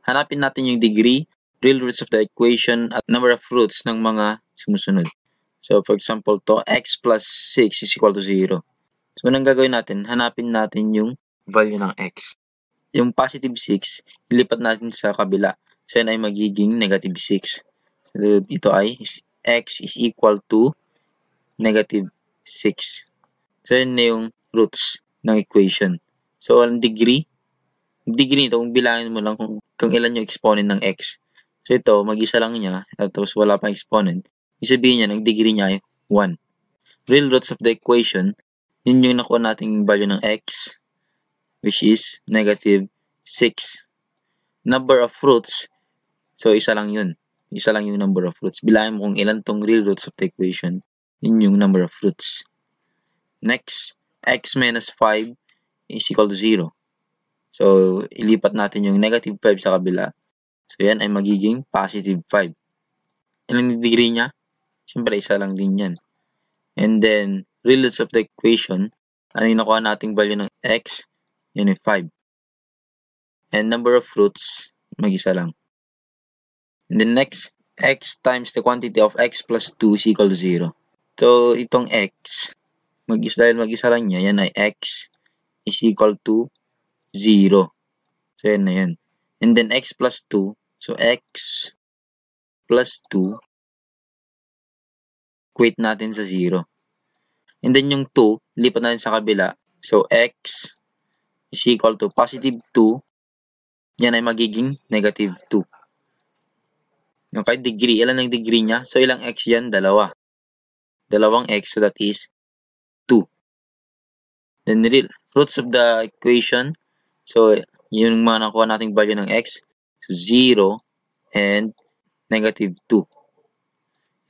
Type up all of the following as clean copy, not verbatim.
hanapin natin yung degree, real roots of the equation, at number of roots ng mga sumusunod. So, for example, to x plus 6 is equal to 0. So, anong gagawin natin? Hanapin natin yung value ng x. Yung positive 6, ilipat natin sa kabila. So, yan ay magiging negative 6. So, ito ay x is equal to negative 6. So, yun na yung roots ng equation. So, ang degree nito, kung bilangin mo lang kung ilan yung exponent ng x. So, ito, mag-isa lang niya, at tapos wala pang exponent. Isabihin niya, ang degree niya ay 1. Real roots of the equation, yun yung nakuha nating value ng x, which is negative 6. Number of roots, so isa lang yun. Isa lang yung number of roots. Bilangin mo kung ilan tong real roots of the equation, yun yung number of roots. Next, x minus 5 is equal to 0. So, ilipat natin yung negative 5 sa kabila. So, yan ay magiging positive 5. Ilan yung degree niya? Siyempre, isa lang din yan. And then, real roots of the equation, ano yung nakuha nating value ng x? Yun ay 5. And number of roots, mag-isa lang. And then next, x times the quantity of x plus 2 is equal to 0. So, itong x, dahil mag-isa lang niya, yan ay x is equal to 0. So, yan na yan. And then, x plus 2. So, x plus 2, equate natin sa 0. And then, yung 2, lipat natin sa kabila. So, x is equal to positive 2. Yan ay magiging negative 2. Okay, degree. Ilan ang degree niya? So, ilang x yan? Dalawa. Dalawang x. So, that is 2. Then, roots of the equation. So, yung mga nakuha nating value ng x. So, 0 and negative 2.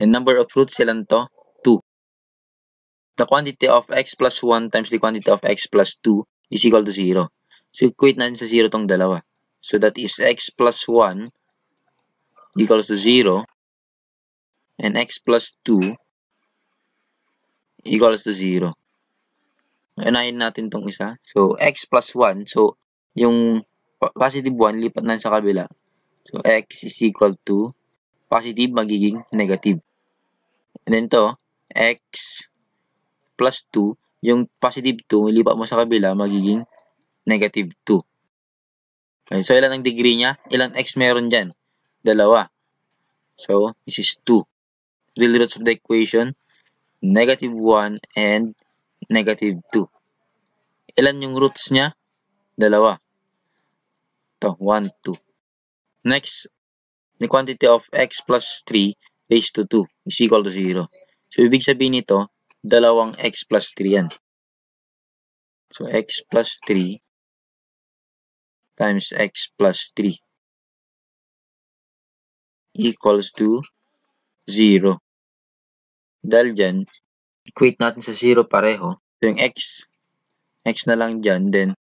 And number of roots, ilan to? 2. The quantity of x plus 1 times the quantity of x plus 2 is equal to 0. So, equate natin sa 0 tong dalawa. So, that is x plus 1 equals to 0 and x plus 2 equals to 0. Unahin natin tong isa. So, x plus 1. So, yung positive 1, lipat na sa kabila. So, x is equal to positive magiging negative. And then to, x plus 2, yung positive 2, lipat mo sa kabila, magiging negative 2. Okay, so, ilan ang degree niya? Ilang x meron dyan? Dalawa. So, this is 2. Real roots of the equation, negative 1 and negative 2. Ilan yung roots niya? Dalawa. Ito, 1, 2. Next, the quantity of x plus 3 raised to 2 is equal to 0. So, ibig sabihin nito, dalawang x plus 3 yan. So, x plus 3 times x plus 3 equals to 0. Dahil dyan, equate natin sa 0 pareho. So, yung x na lang dyan, then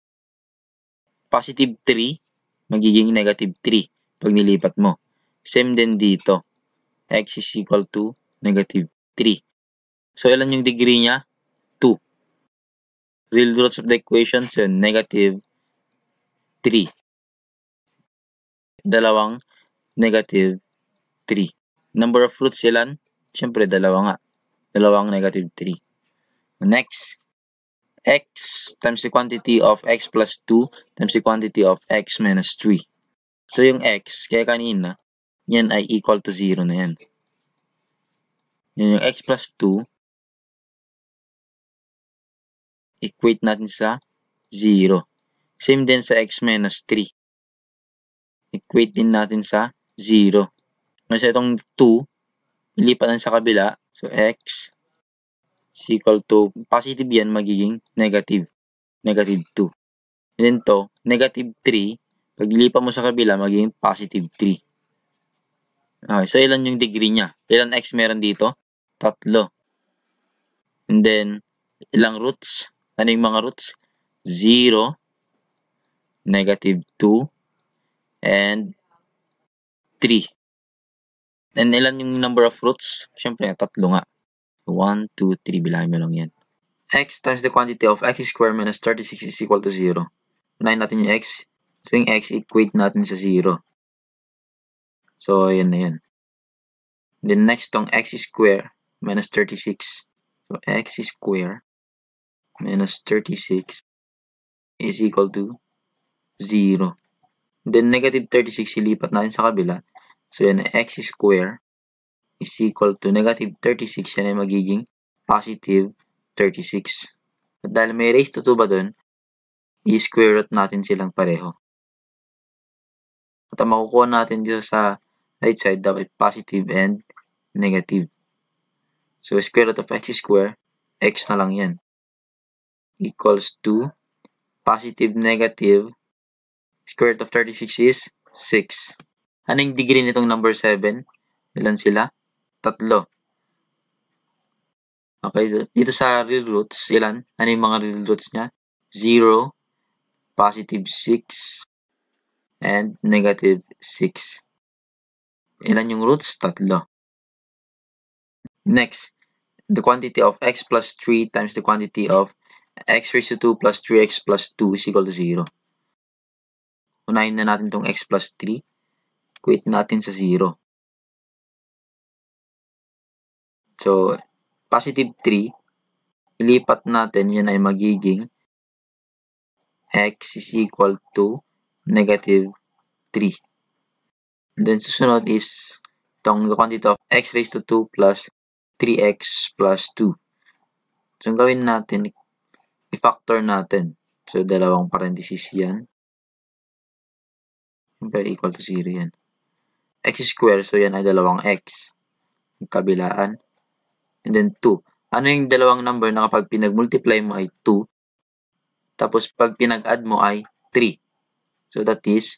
positive 3 magiging negative 3 pag nilipat mo. Same din dito. X is equal to negative 3. So, ilan yung degree niya? 2. Real roots of the equation, so negative 3. Dalawang negative 3. Number of roots ilan? Siyempre, dalawa nga. Dalawang negative 3. Next, x times the quantity of x plus 2 times the quantity of x minus 3. So, yung x, kaya kanina, yan ay equal to 0 na yan. Yan yung x plus 2, equate natin sa 0. Same din sa x minus 3. Equate din natin sa 0. Kasi itong 2, ilipat natin sa kabila. So, x is equal to, positive yan, magiging negative. Negative 2. And then to, negative 3, pag ilipat mo sa kabila, magiging positive 3. Okay, so ilan yung degree niya? Ilan x meron dito? 3. And then, ilang roots? Ano yung mga roots? 0, negative 2, and 3. And ilan yung number of roots? Siyempre, 3 nga. 1, 2, 3. Bilangin mo lang yan. X times the quantity of x squared minus 36 is equal to 0. Unahin natin yung x. So, yung x, equate natin sa 0. So, ayan na yan. Then, next tong x square minus 36. So, x square minus 36 is equal to 0. Then, negative 36, ilipat natin sa kabila. So, yan, x square is equal to negative 36. Yan ay magiging positive 36. At dahil may raised to 2 ba dun, i-square root natin silang pareho. At ang makukuha natin dito sa right side, dapat positive and negative. So, square root of x square, x na lang yan. Equals to positive negative, square root of 36 is 6. Anong degree nitong number 7? Ilan sila? 3. Okay, dito sa real roots, ilan? Ano yung mga real roots niya? 0, positive 6, and negative 6. Ilan yung roots? 3. Next, the quantity of x plus 3 times the quantity of x raised to 2 plus 3x plus 2 is equal to 0. Unahin na natin itong x plus 3. Equate natin sa 0. So, positive 3, ilipat natin, yun ay magiging x is equal to negative 3. And then, susunod is itong the quantity of x raised to 2 plus 3x plus 2. So, ang gawin natin, i-factor natin. So, dalawang parenthesis yan. Siyempre, equal to 0 yan. X square, so yan ay dalawang x. Yung kabilaan. And then 2. Ano yung dalawang number na kapag pinag-multiply mo ay 2, tapos pag pinag-add mo ay 3. So, that is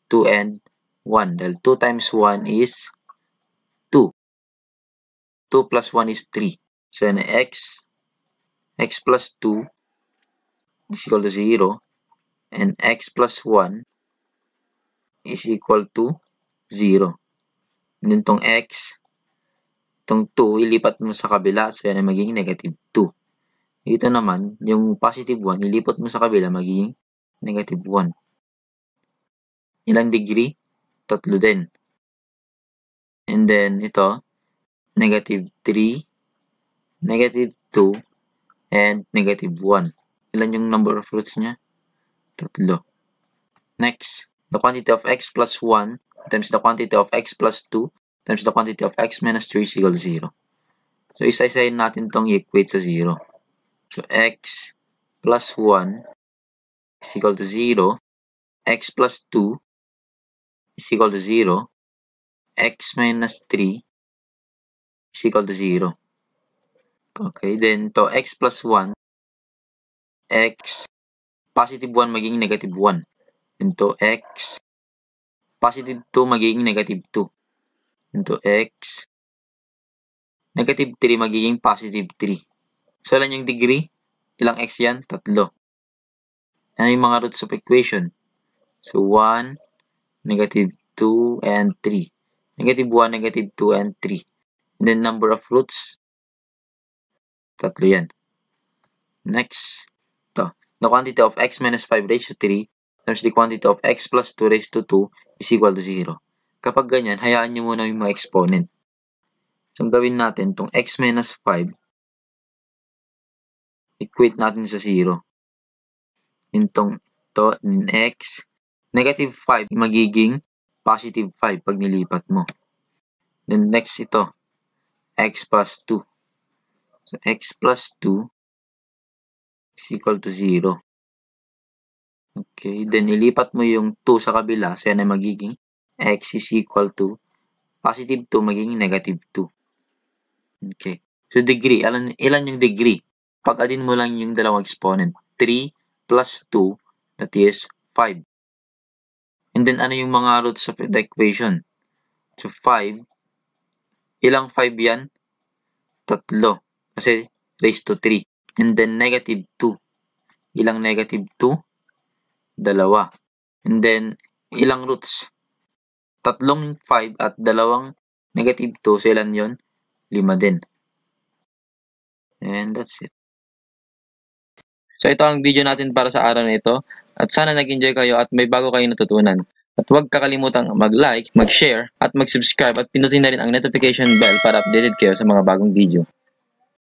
2 and 1. Dahil 2 times 1 is 2. 2 plus 1 is 3. So, yan x plus 2 is equal to 0. And x plus 1 is equal to 0. And then itong x, itong 2, ilipat mo sa kabila. So, yan ay magiging negative 2. Dito naman, yung positive 1, ilipat mo sa kabila, magiging negative 1. Ilang degree? 3 din. And then, ito, negative 3, negative 2, and negative 1. Ilan yung number of roots niya? 3. Next, the quantity of x plus 1 times the quantity of x plus 2 times the quantity of x minus 3 is equal to 0. So, isa-isahin natin itong i-equate sa 0. So, x plus 1 is equal to 0. X plus 2 is equal to 0. X minus 3 is equal to 0. Okay, then to x plus 1, x, positive 1 magiging negative 1. Into x, positive 2 magiging negative 2. Into x, negative 3 magiging positive 3. So, ilan yung degree? Ilang x yan? 3. Ano yung mga roots of equation? So, 1, negative 2, and 3. Negative 1, negative 2, and 3. And then, number of roots, 3 yan. Next, to the quantity of x minus 5 raised to 3 times the quantity of x plus 2 raised to 2 is equal to 0. Kapag ganyan, hayaan nyo muna yung mga exponent. So, ang gawin natin, itong x minus 5, equate natin sa 0. Itong to x, negative 5 magiging positive 5 pag nilipat mo. Then next ito, x plus 2. So, x plus 2 is equal to 0. Okay, then ilipat mo yung 2 sa kabila. So, yan ay magiging x is equal to positive 2 magiging negative 2. Okay. So, degree. Ilan yung degree? Pag-adin mo lang yung dalawang exponent. 3 plus 2, that is 5. And then, ano yung mga roots of the equation? So, 5. Ilang 5 yan? 3. Kasi raised to 3. And then, negative 2. Ilang negative 2? 2. And then, ilang roots? 3 5 at 2 negative 2. So, ilan yun? 5 din. And that's it. So, ito ang video natin para sa araw na ito. At sana nag-enjoy kayo at may bago kayong natutunan. At huwag kakalimutang mag-like, mag-share, at mag-subscribe at pinutin na rin ang notification bell para updated kayo sa mga bagong video.